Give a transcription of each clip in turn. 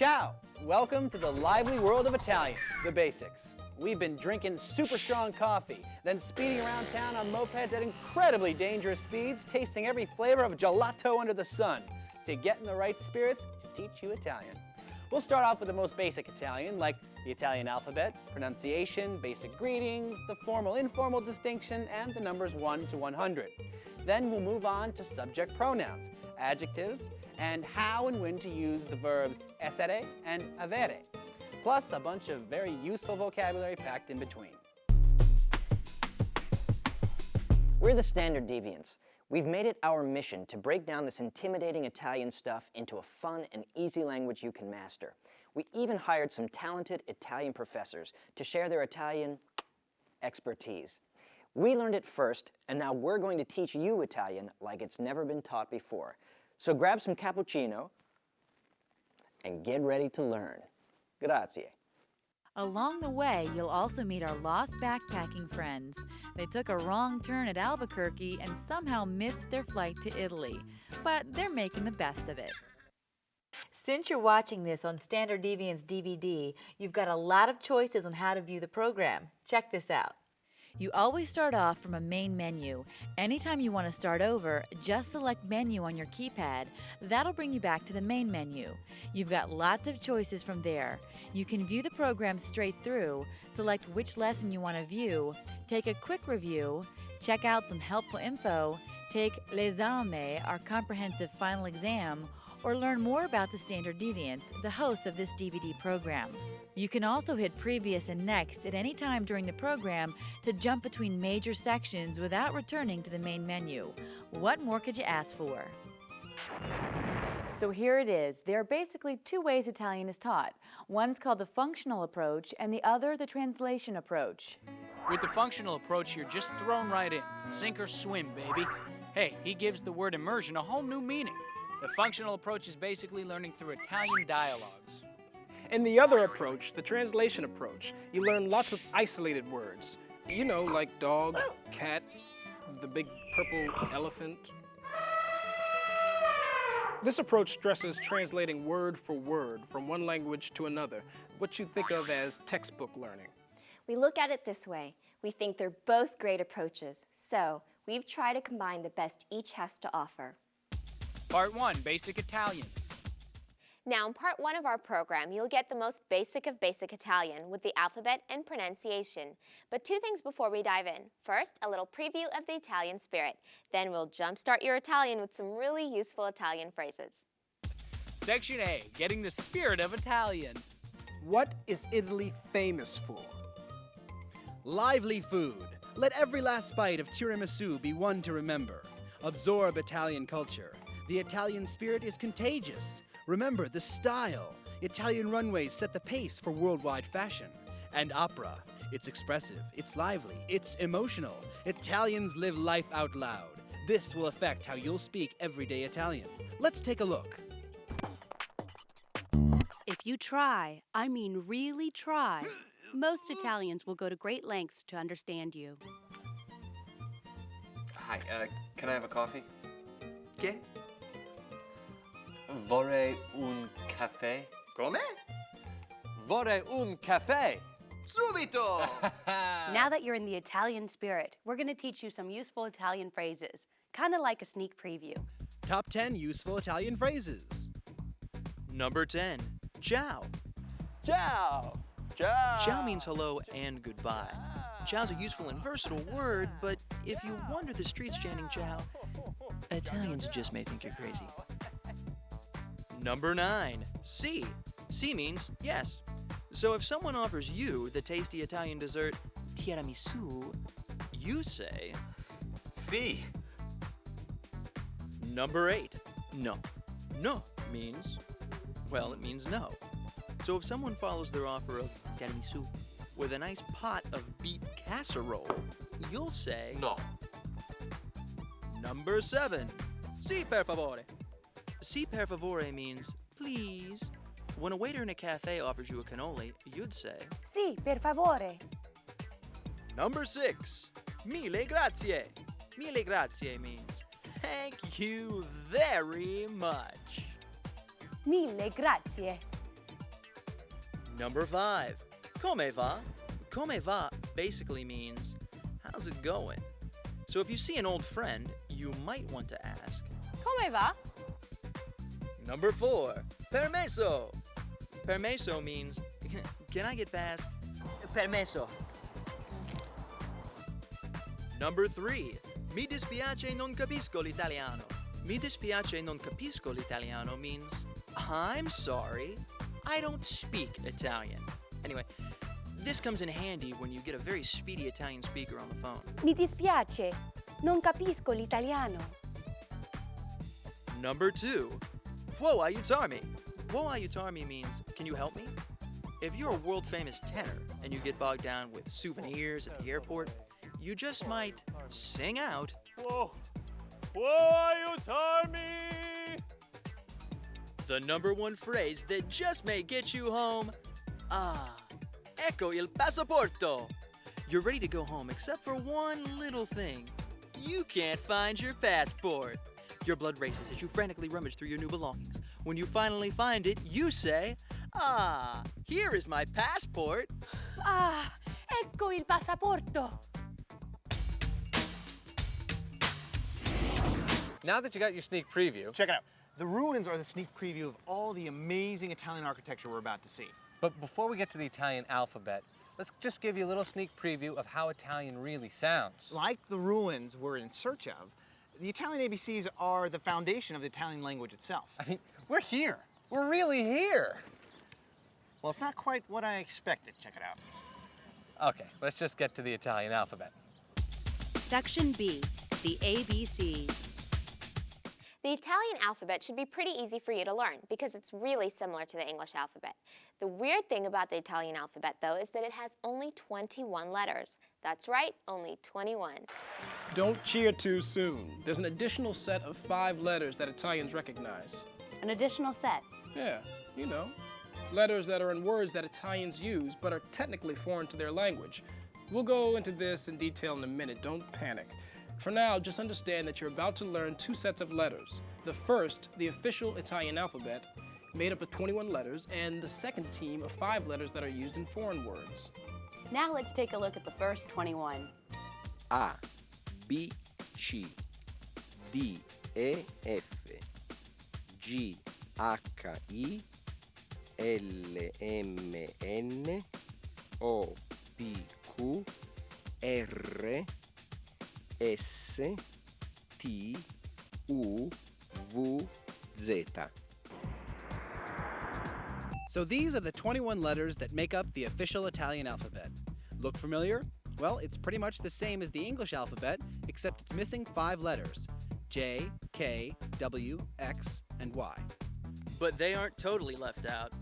Ciao! Welcome to the lively world of Italian, the basics. We've been drinking super strong coffee, then speeding around town on mopeds at incredibly dangerous speeds, tasting every flavor of gelato under the sun, to get in the right spirits to teach you Italian. We'll start off with the most basic Italian, like the Italian alphabet, pronunciation, basic greetings, the formal-informal distinction, and the numbers 1 to 100. Then we'll move on to subject pronouns, adjectives, and how and when to use the verbs essere and avere, plus a bunch of very useful vocabulary packed in between. We're the Standard Deviants. We've made it our mission to break down this intimidating Italian stuff into a fun and easy language you can master. We even hired some talented Italian professors to share their Italian expertise. We learned it first, and now we're going to teach you Italian like it's never been taught before. So grab some cappuccino and get ready to learn. Grazie. Along the way, you'll also meet our lost backpacking friends. They took a wrong turn at Albuquerque and somehow missed their flight to Italy, but they're making the best of it. Since you're watching this on Standard Deviants DVD, you've got a lot of choices on how to view the program. Check this out. You always start off from a main menu. Anytime you want to start over, just select Menu on your keypad. That'll bring you back to the main menu. You've got lots of choices from there. You can view the program straight through, select which lesson you want to view, take a quick review, check out some helpful info, take l'esame, our comprehensive final exam, or learn more about the Standard Deviants, the hosts of this DVD program. You can also hit Previous and Next at any time during the program to jump between major sections without returning to the main menu. What more could you ask for? So here it is. There are basically two ways Italian is taught. One's called the functional approach and the other the translation approach. With the functional approach, you're just thrown right in. Sink or swim, baby. Hey, he gives the word immersion a whole new meaning. The functional approach is basically learning through Italian dialogues. In the other approach, the translation approach, you learn lots of isolated words. You know, like dog, cat, the big purple elephant. This approach stresses translating word for word from one language to another, what you think of as textbook learning. We look at it this way. We think they're both great approaches, so we've tried to combine the best each has to offer. Part 1, Basic Italian. Now, in part 1 of our program, you'll get the most basic of basic Italian with the alphabet and pronunciation. But two things before we dive in. First, a little preview of the Italian spirit. Then we'll jumpstart your Italian with some really useful Italian phrases. Section A, Getting the Spirit of Italian. What is Italy famous for? Lively food. Let every last bite of tiramisu be one to remember. Absorb Italian culture. The Italian spirit is contagious. Remember the style. Italian runways set the pace for worldwide fashion. And opera. It's expressive, it's lively, it's emotional. Italians live life out loud. This will affect how you'll speak everyday Italian. Let's take a look. If you try, I mean really try, most Italians will go to great lengths to understand you. Hi, can I have a coffee? Che? Vorrei un caffè. Come? Vorrei un café. Subito! Now that you're in the Italian spirit, we're going to teach you some useful Italian phrases, kind of like a sneak preview. Top 10 useful Italian phrases. Number 10, ciao. Ciao. Ciao. Ciao means hello and goodbye. Ciao's a useful and versatile word, but if you wander the streets chanting ciao, Italians just may think you're crazy. Number 9, si. Si means yes. So if someone offers you the tasty Italian dessert tiramisu, you say, Si. Number 8, no. No means, well, it means no. So if someone follows their offer of tiramisu with a nice pot of beet casserole, you'll say, No. Number 7, si per favore. Si per favore means please. When a waiter in a cafe offers you a cannoli, you'd say, Si, per favore. Number 6, mille grazie. Mille grazie means thank you very much. Mille grazie. Number 5. Come va? Come va basically means, how's it going? So if you see an old friend, you might want to ask, Come va? Number 4. Permesso. Permesso means, can I get past? Permesso. Number 3. Mi dispiace non capisco l'italiano. Mi dispiace non capisco l'italiano means, I'm sorry, I don't speak Italian. Anyway, this comes in handy when you get a very speedy Italian speaker on the phone. Mi dispiace, non capisco l'italiano. Number 2. Può aiutarmi. Può aiutarmi means, can you help me? If you're a world-famous tenor and you get bogged down with souvenirs at the airport, you just might sing out, Può aiutarmi! the number 1 phrase that just may get you home. Ah, ecco il passaporto. You're ready to go home except for one little thing. You can't find your passport. Your blood races as you frantically rummage through your new belongings. When you finally find it, you say, ah, here is my passport. Ah, ecco il passaporto. Now that you got your sneak preview, Check it out. The ruins are the sneak preview of all the amazing Italian architecture we're about to see. but before we get to the Italian alphabet, let's just give you a little sneak preview of how Italian really sounds. Like the ruins we're in search of, the Italian ABCs are the foundation of the Italian language itself. I mean, we're here. We're really here. Well, it's not quite what I expected. Check it out. Okay, let's just get to the Italian alphabet. Section B, the ABC. The Italian alphabet should be pretty easy for you to learn because it's really similar to the English alphabet. The weird thing about the Italian alphabet, though, is that it has only 21 letters. That's right, only 21. Don't cheer too soon. There's an additional set of 5 letters that Italians recognize. An additional set. Yeah, you know. Letters that are in words that Italians use but are technically foreign to their language. We'll go into this in detail in a minute, don't panic. For now, just understand that you're about to learn 2 sets of letters. The first, the official Italian alphabet, made up of 21 letters, and the second team of 5 letters that are used in foreign words. Now let's take a look at the first 21. A, B, C, D, E, F, G, H, I, L, M, N, O, P, Q, R, S, T, U, V, Z. So these are the 21 letters that make up the official Italian alphabet. Look familiar? Well, it's pretty much the same as the English alphabet, except it's missing 5 letters: J, K, W, X, and Y. But they aren't totally left out.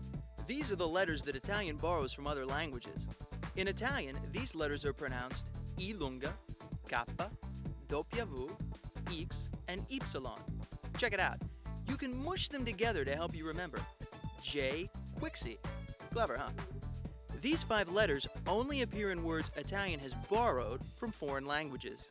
These are the letters that Italian borrows from other languages. In Italian, these letters are pronounced I lunga, K, W, X, and Y. Check it out. You can mush them together to help you remember. JKWXY. Clever, huh? These 5 letters only appear in words Italian has borrowed from foreign languages.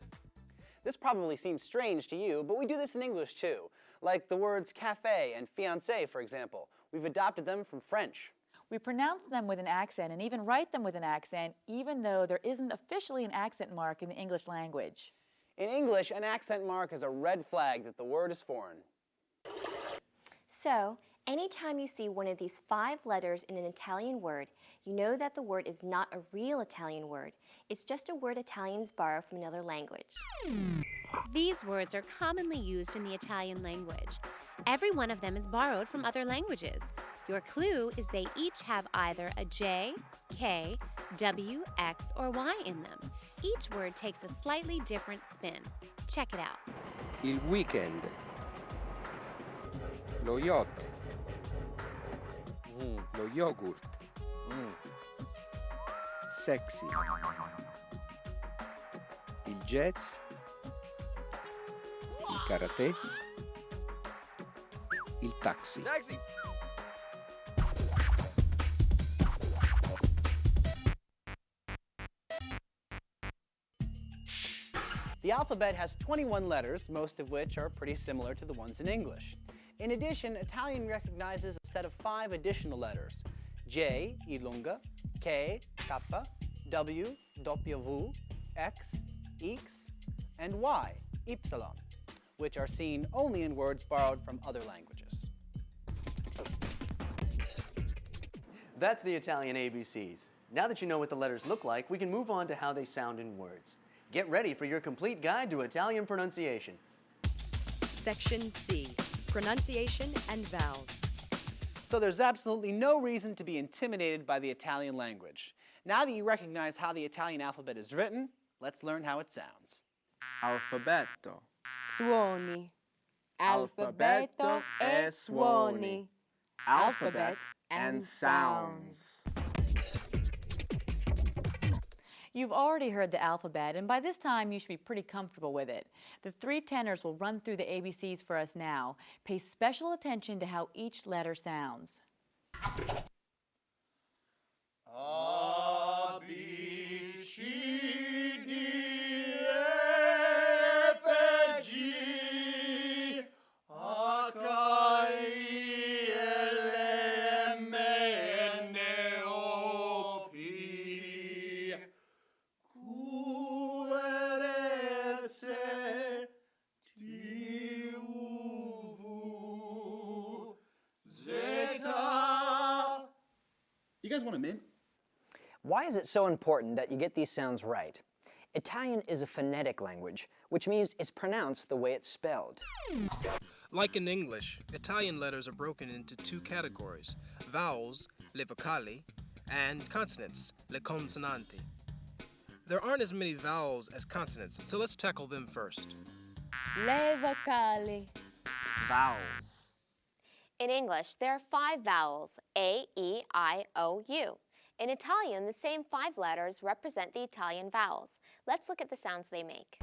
This probably seems strange to you, but we do this in English too. Like the words café and fiancé, for example. We've adopted them from French. We pronounce them with an accent and even write them with an accent, even though there isn't officially an accent mark in the English language. In English, an accent mark is a red flag that the word is foreign. So, anytime you see one of these 5 letters in an Italian word, you know that the word is not a real Italian word. It's just a word Italians borrow from another language. These words are commonly used in the Italian language. Every one of them is borrowed from other languages. Your clue is they each have either a J, K, W, X, or Y in them. Each word takes a slightly different spin. Check it out. Il weekend. Lo yacht. Lo yogurt. Sexy. Il jazz. Il karate. Il taxi. Taxi! The alphabet has 21 letters, most of which are pretty similar to the ones in English. In addition, Italian recognizes a set of 5 additional letters: J, I lunga, K, kappa, W, doppia V, X, X, and Y, Y, which are seen only in words borrowed from other languages. That's the Italian ABCs. Now that you know what the letters look like, we can move on to how they sound in words. Get ready for your complete guide to Italian pronunciation. Section C, Pronunciation and Vowels. So there's absolutely no reason to be intimidated by the Italian language. Now that you recognize how the Italian alphabet is written, let's learn how it sounds. Alfabeto. Suoni. Alfabeto e suoni. Alphabet and sounds. You've already heard the alphabet, and by this time you should be pretty comfortable with it. The three tenors will run through the ABCs for us now. Pay special attention to how each letter sounds. A, B, C, D, F, G, H, I, L, M, N, O, P, Q, R, S, T, U, V, Z. You guys want a mint? Why is it so important that you get these sounds right? Italian is a phonetic language, which means it's pronounced the way it's spelled. Like in English, Italian letters are broken into two categories: vowels, le vocali, and consonants, le consonanti. There aren't as many vowels as consonants, so let's tackle them first. Le vocali. Vowels. In English, there are 5 vowels, A, E, I, O, U. In Italian, the same 5 letters represent the Italian vowels. Let's look at the sounds they make.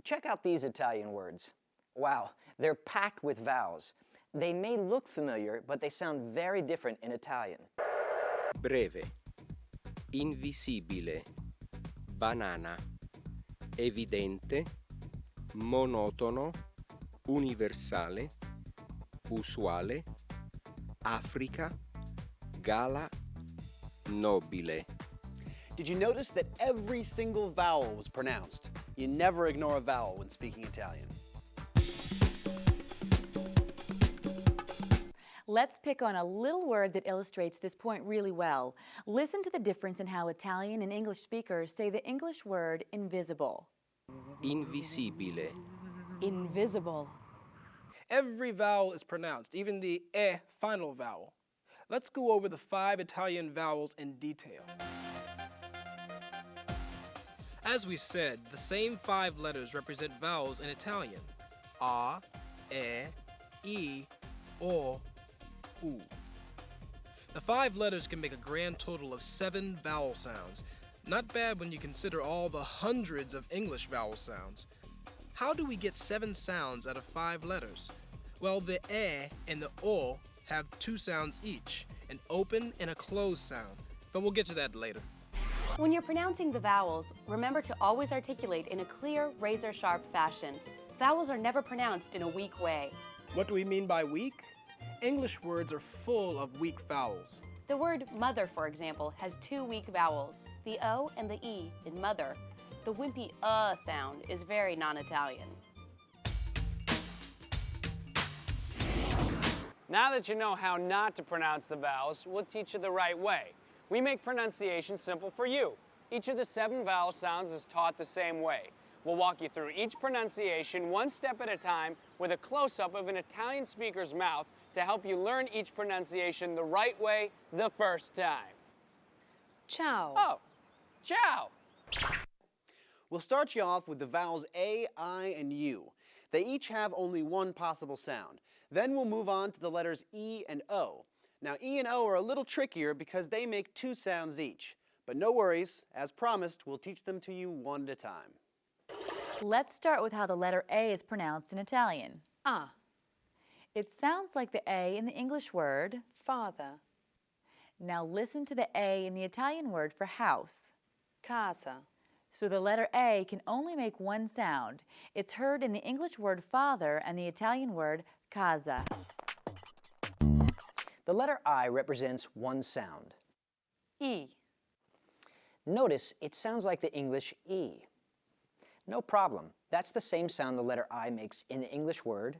Check out these Italian words. Wow, they're packed with vowels. They may look familiar, but they sound very different in Italian. Breve. Invisibile. Banana. Evidente. Monotono. Universale. Usuale. Africa. Gala. Nobile. Did you notice that every single vowel was pronounced? You never ignore a vowel when speaking Italian. Let's pick on a little word that illustrates this point really well. Listen to the difference in how Italian and English speakers say the English word invisible. Invisibile. Invisible. Every vowel is pronounced, even the e final vowel. Let's go over the 5 Italian vowels in detail. As we said, the same 5 letters represent vowels in Italian: a, e, o, u. The 5 letters can make a grand total of 7 vowel sounds. Not bad when you consider all the hundreds of English vowel sounds. How do we get 7 sounds out of 5 letters? Well, the e and the o have 2 sounds each, an open and a closed sound, but we'll get to that later. When you're pronouncing the vowels, remember to always articulate in a clear, razor-sharp fashion. Vowels are never pronounced in a weak way. What do we mean by weak? English words are full of weak vowels. The word mother, for example, has 2 weak vowels, the O and the E in mother. The wimpy sound is very non-Italian. Now that you know how not to pronounce the vowels, we'll teach you the right way. We make pronunciation simple for you. Each of the 7 vowel sounds is taught the same way. We'll walk you through each pronunciation one step at a time with a close-up of an Italian speaker's mouth to help you learn each pronunciation the right way the first time. Ciao. Oh, ciao. We'll start you off with the vowels A, I, and U. They each have only one possible sound. Then we'll move on to the letters E and O. Now, E and O are a little trickier because they make 2 sounds each. But no worries, as promised, we'll teach them to you one at a time. Let's start with how the letter A is pronounced in Italian. Ah. It sounds like the A in the English word Father. Now listen to the A in the Italian word for house. Casa. So the letter A can only make one sound. It's heard in the English word father and the Italian word casa. The letter I represents one sound. I. Notice it sounds like the English E. No problem. That's the same sound the letter I makes in the English word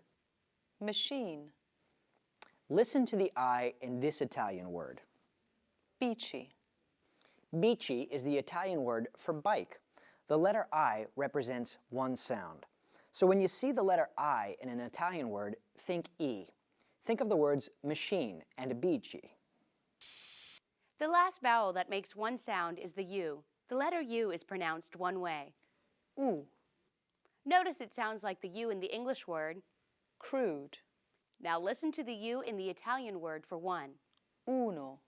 machine. Listen to the I in this Italian word. Bici. Bici is the Italian word for bike. The letter I represents one sound. So when you see the letter I in an Italian word, think E. Think of the words machine and bici. The last vowel that makes one sound is the U. The letter U is pronounced one way. U. Notice it sounds like the U in the English word crude. Now listen to the U in the Italian word for one. Uno.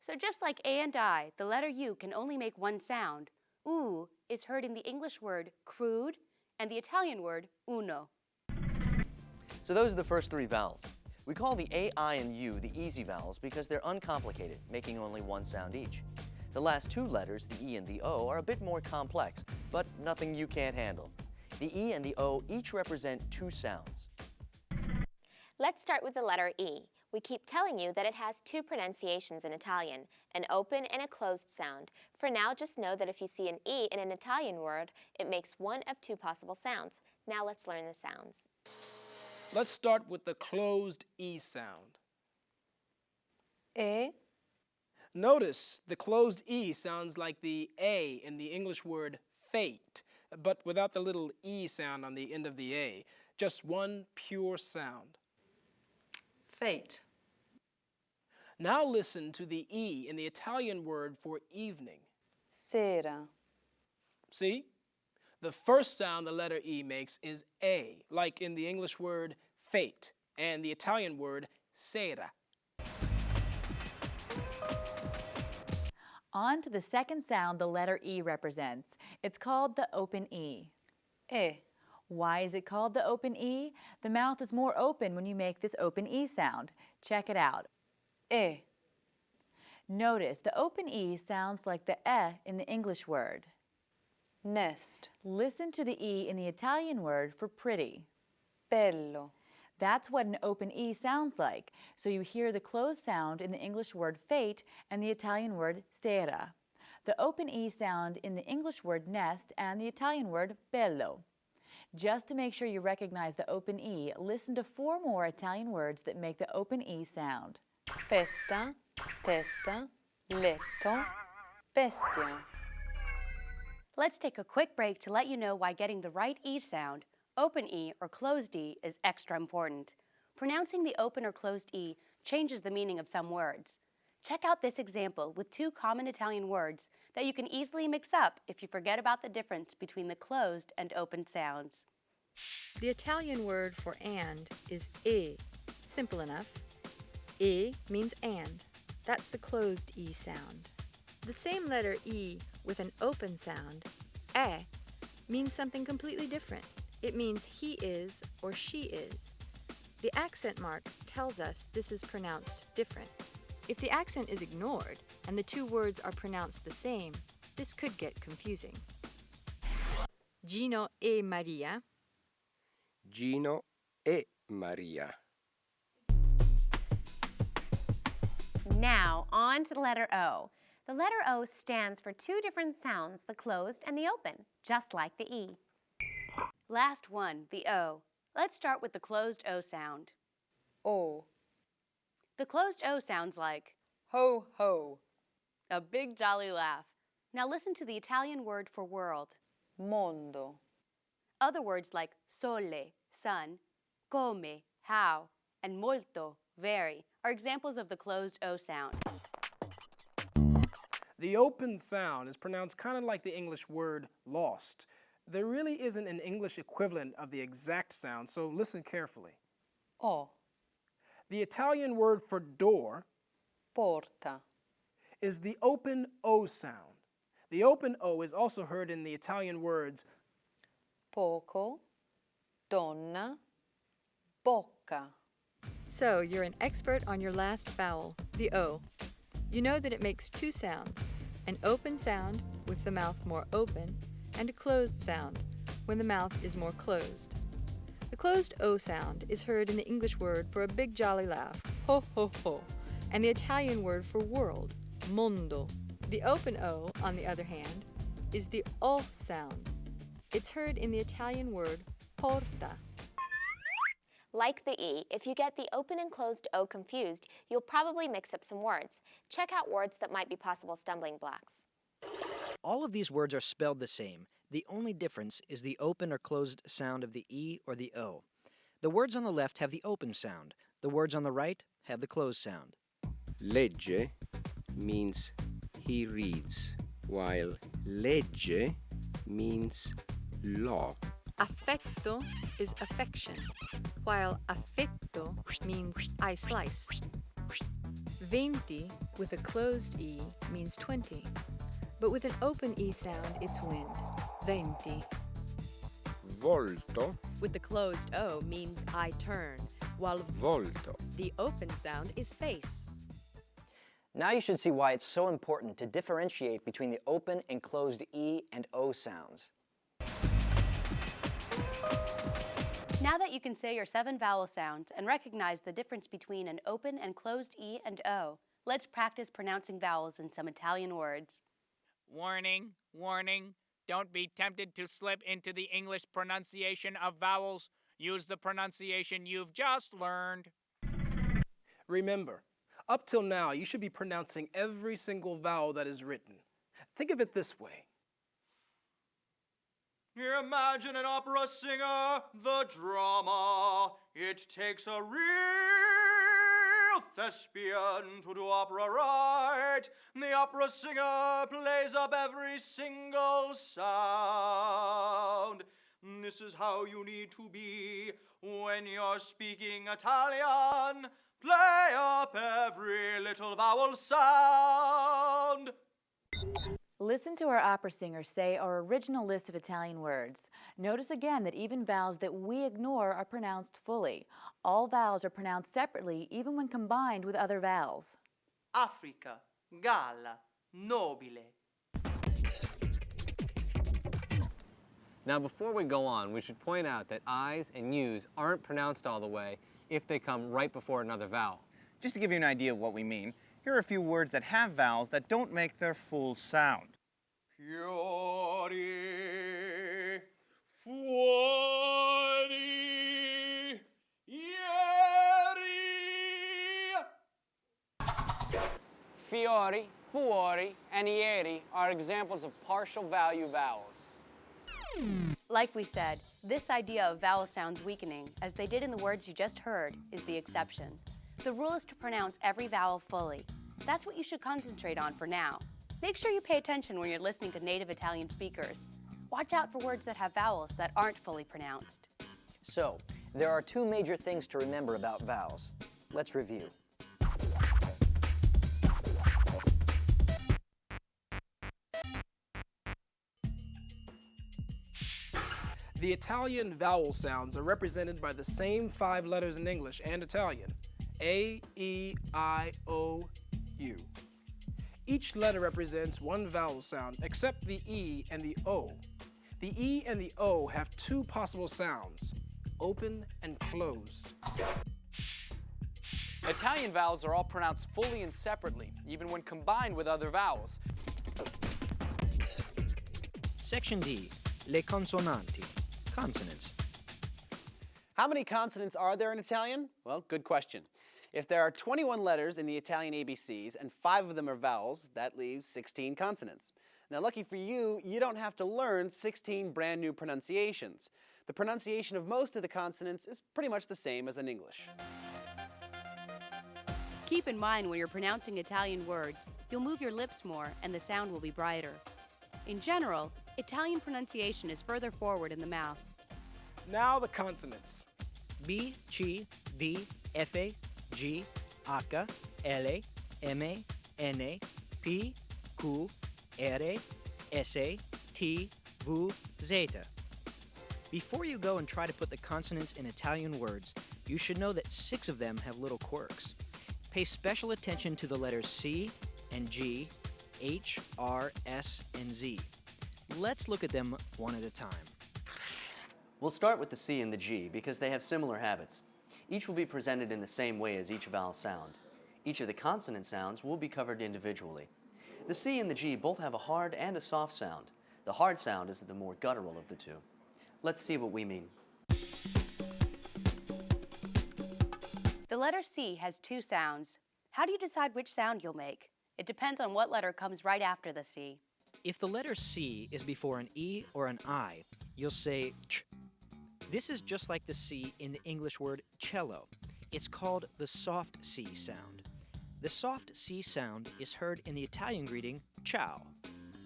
So just like A and I, the letter U can only make one sound. U is heard in the English word crude and the Italian word uno. So those are the first three vowels. We call the A, I, and U the easy vowels because they're uncomplicated, making only one sound each. The last two letters, the E and the O, are a bit more complex, but nothing you can't handle. The E and the O each represent two sounds. Let's start with the letter E. We keep telling you that it has two pronunciations in Italian, an open and a closed sound. For now, just know that if you see an E in an Italian word, it makes one of two possible sounds. Now let's learn the sounds. Let's start with the closed E sound. E. Notice the closed E sounds like the A in the English word fate, but without the little E sound on the end of the A. Just one pure sound. Fate. Now listen to the E in the Italian word for evening. Sera. See? The first sound the letter E makes is A, like in the English word fate and the Italian word sera. On to the second sound the letter E represents. It's called the open E. E. Why is it called the open E? The mouth is more open when you make this open E sound. Check it out. E. Notice the open E sounds like the in the English word. Nest. Listen to the E in the Italian word for pretty. Bello. That's what an open E sounds like. So you hear the closed sound in the English word fate and the Italian word sera. The open E sound in the English word nest and the Italian word bello. Just to make sure you recognize the open E, listen to 4 more Italian words that make the open E sound. Festa, testa, letto, bestia. Let's take a quick break to let you know why getting the right E sound, open E or closed E, is extra important. Pronouncing the open or closed E changes the meaning of some words. Check out this example with 2 common Italian words that you can easily mix up if you forget about the difference between the closed and open sounds. The Italian word for and is e. Simple enough. E means and. That's the closed E sound. The same letter E with an open sound, e, means something completely different. It means he is or she is. The accent mark tells us this is pronounced different. If the accent is ignored and the 2 words are pronounced the same, this could get confusing. Gino e Maria. Gino e Maria. Now, on to the letter O. The letter O stands for 2 different sounds, the closed and the open, just like the E. Last one, the O. Let's start with the closed O sound. O. The closed O sounds like ho ho, a big jolly laugh. Now listen to the Italian word for world. Mondo. Other words like sole, sun, come, how, and molto, very, are examples of the closed O sound. The open sound is pronounced kind of like the English word lost. There really isn't an English equivalent of the exact sound, so listen carefully. O. The Italian word for door, porta, is the open O sound. The open O is also heard in the Italian words poco, donna, bocca. So you're an expert on your last vowel, the O. You know that it makes 2 sounds, an open sound with the mouth more open, and a closed sound when the mouth is more closed. The closed O sound is heard in the English word for a big jolly laugh, ho ho ho. and the Italian word for world, mondo. The open O, on the other hand, is the O sound. It's heard in the Italian word porta. Like the E, if you get the open and closed O confused, you'll probably mix up some words. Check out words that might be possible stumbling blocks. All of these words are spelled the same. The only difference is the open or closed sound of the E or the O. The words on the left have the open sound. The words on the right have the closed sound. Legge means he reads, while legge means law. Affetto is affection, while affetto means I slice. 20 with a closed E means 20, but with an open E sound it's wind, 20. Volto, with the closed O means I turn, while volto. the open sound is face. Now you should see why it's so important to differentiate between the open and closed E and O sounds. Now that you can say your 7 vowel sounds and recognize the difference between an open and closed E and O, let's practice pronouncing vowels in some Italian words. Warning, warning, don't be tempted to slip into the English pronunciation of vowels. Use the pronunciation you've just learned. Remember, up till now, you should be pronouncing every single vowel that is written. Think of it this way. Imagine an opera singer, the drama. It takes a real thespian to do opera right. The opera singer plays up every single sound. This is how you need to be when you're speaking Italian. Play up every little vowel sound. Listen to our opera singer say our original list of Italian words. Notice again that even vowels that we ignore are pronounced fully. All vowels are pronounced separately even when combined with other vowels. Africa, galla, nobile. Now before we go on, we should point out that I's and U's aren't pronounced all the way if they come right before another vowel. Just to give you an idea of what we mean, here are a few words that have vowels that don't make their full sound. Fiori, fuori, ieri. Fiori, fuori, and ieri are examples of partial value vowels. Like we said, this idea of vowel sounds weakening, as they did in the words you just heard, is the exception. The rule is to pronounce every vowel fully. That's what you should concentrate on for now. Make sure you pay attention when you're listening to native Italian speakers. Watch out for words that have vowels that aren't fully pronounced. So, there are 2 major things to remember about vowels. Let's review. The Italian vowel sounds are represented by the same 5 letters in English and Italian. A, E, I, O, U. Each letter represents one vowel sound except the E and the O. The E and the O have 2 possible sounds, open and closed. Italian vowels are all pronounced fully and separately, even when combined with other vowels. Section D, le consonanti, consonants. How many consonants are there in Italian? Well, good question. If there are 21 letters in the Italian ABCs and 5 of them are vowels, that leaves 16 consonants. Now, lucky for you, you don't have to learn 16 brand new pronunciations. The pronunciation of most of the consonants is pretty much the same as in English. Keep in mind when you're pronouncing Italian words, you'll move your lips more and the sound will be brighter. In general, Italian pronunciation is further forward in the mouth. Now the consonants. B, C, D, F, G, H, L, M, N, P, Q, R, S, T, V, Z. Before you go and try to put the consonants in Italian words, you should know that 6 of them have little quirks. Pay special attention to the letters C and G, H, R, S, and Z. Let's look at them one at a time. We'll start with the C and the G because they have similar habits. Each will be presented in the same way as each vowel sound. Each of the consonant sounds will be covered individually. The C and the G both have a hard and a soft sound. The hard sound is the more guttural of the two. Let's see what we mean. The letter C has two sounds. How do you decide which sound you'll make? It depends on what letter comes right after the C. If the letter C is before an E or an I, you'll say ch. This is just like the C in the English word cello. It's called the soft C sound. The soft C sound is heard in the Italian greeting ciao.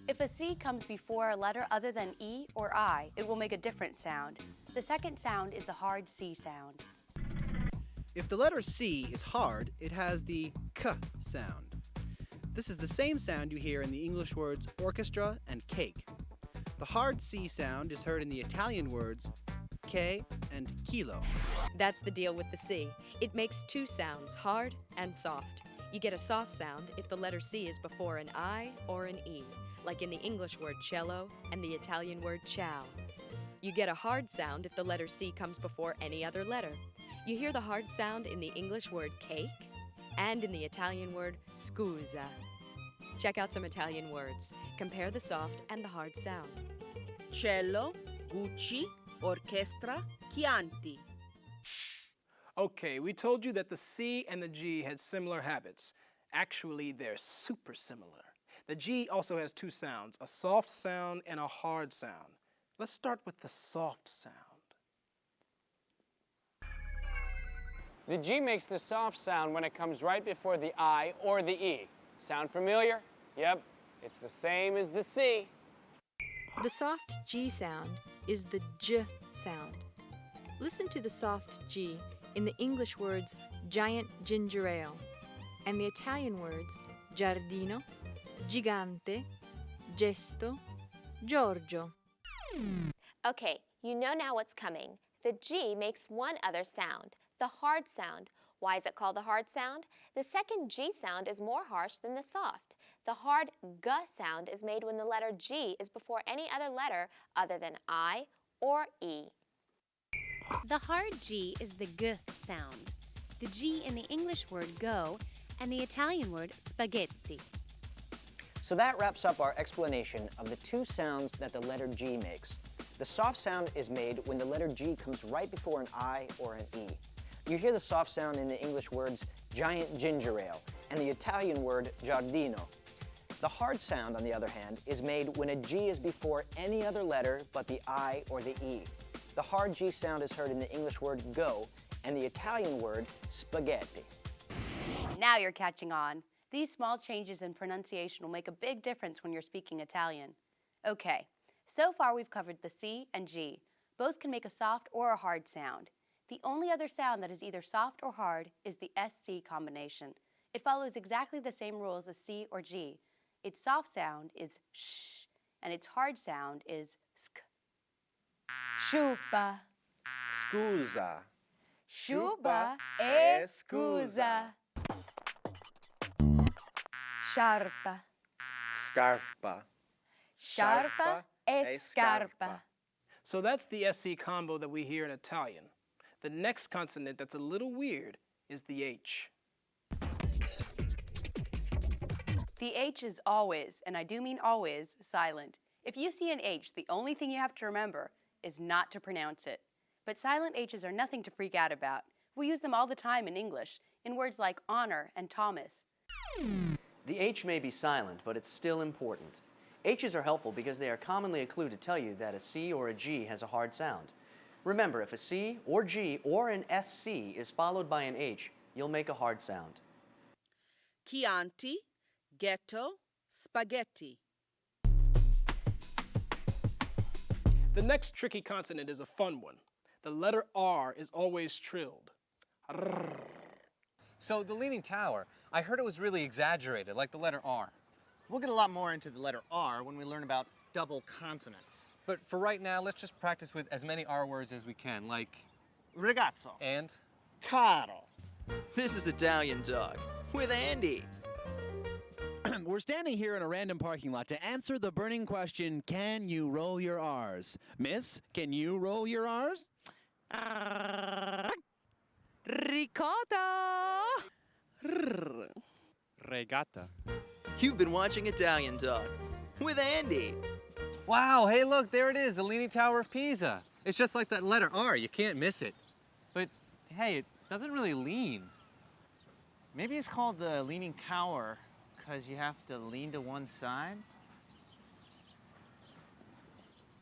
If a C comes before a letter other than E or I, it will make a different sound. The second sound is the hard C sound. If the letter C is hard, it has the k sound. This is the same sound you hear in the English words orchestra and cake. The hard C sound is heard in the Italian words che and kilo. That's the deal with the C. It makes two sounds, hard and soft. You get a soft sound if the letter C is before an I or an E, like in the English word cello and the Italian word ciao. You get a hard sound if the letter C comes before any other letter. You hear the hard sound in the English word cake and in the Italian word scusa. Check out some Italian words. Compare the soft and the hard sound. Cello, Gucci, orchestra, Chianti. Okay, we told you that the C and the G had similar habits. Actually, they're super similar. The G also has two sounds, a soft sound and a hard sound. Let's start with the soft sound. The G makes the soft sound when it comes right before the I or the E. Sound familiar? Yep, it's the same as the C. The soft G sound is the J sound. Listen to the soft G in the English words giant ginger ale and the Italian words giardino, gigante, gesto, Giorgio. Okay, you know now what's coming. The G makes one other sound, the hard sound. Why is it called the hard sound? The second G sound is more harsh than the soft. The hard G sound is made when the letter G is before any other letter other than I or E. The hard G is the G sound. The G in the English word go and the Italian word spaghetti. So that wraps up our explanation of the two sounds that the letter G makes. The soft sound is made when the letter G comes right before an I or an E. You hear the soft sound in the English words giant ginger ale and the Italian word giardino. The hard sound, on the other hand, is made when a G is before any other letter but the I or the E. The hard G sound is heard in the English word go and the Italian word spaghetti. Now you're catching on. These small changes in pronunciation will make a big difference when you're speaking Italian. Okay, so far we've covered the C and G. Both can make a soft or a hard sound. The only other sound that is either soft or hard is the SC combination. It follows exactly the same rules as C or G. Its soft sound is sh, and its hard sound is sk. Sciupa. Scusa. Sciupa e scusa. Sciarpa. Scarpa. Sciarpa e scarpa. So that's the SC combo that we hear in Italian. The next consonant that's a little weird is the H. The H is always, and I do mean always, silent. If you see an H, the only thing you have to remember is not to pronounce it. But silent H's are nothing to freak out about. We use them all the time in English, in words like honor and Thomas. The H may be silent, but it's still important. H's are helpful because they are commonly a clue to tell you that a C or a G has a hard sound. Remember, if a C or G or an SC is followed by an H, you'll make a hard sound. Chianti, ghetto, spaghetti. The next tricky consonant is a fun one. The letter R is always trilled. Rrr. So the Leaning Tower, I heard it was really exaggerated, like the letter R. We'll get a lot more into the letter R when we learn about double consonants. But for right now, let's just practice with as many R words as we can, like ragazzo and caro. This is Italian Talk with Andy. We're standing here in a random parking lot to answer the burning question, can you roll your R's? Miss, can you roll your R's? Ricotta! Regata. You've been watching Italian Talk with Andy. Wow, hey look, there it is, the Leaning Tower of Pisa. It's just like that letter R, you can't miss it. But hey, it doesn't really lean. Maybe it's called the Leaning Tower because you have to lean to one side.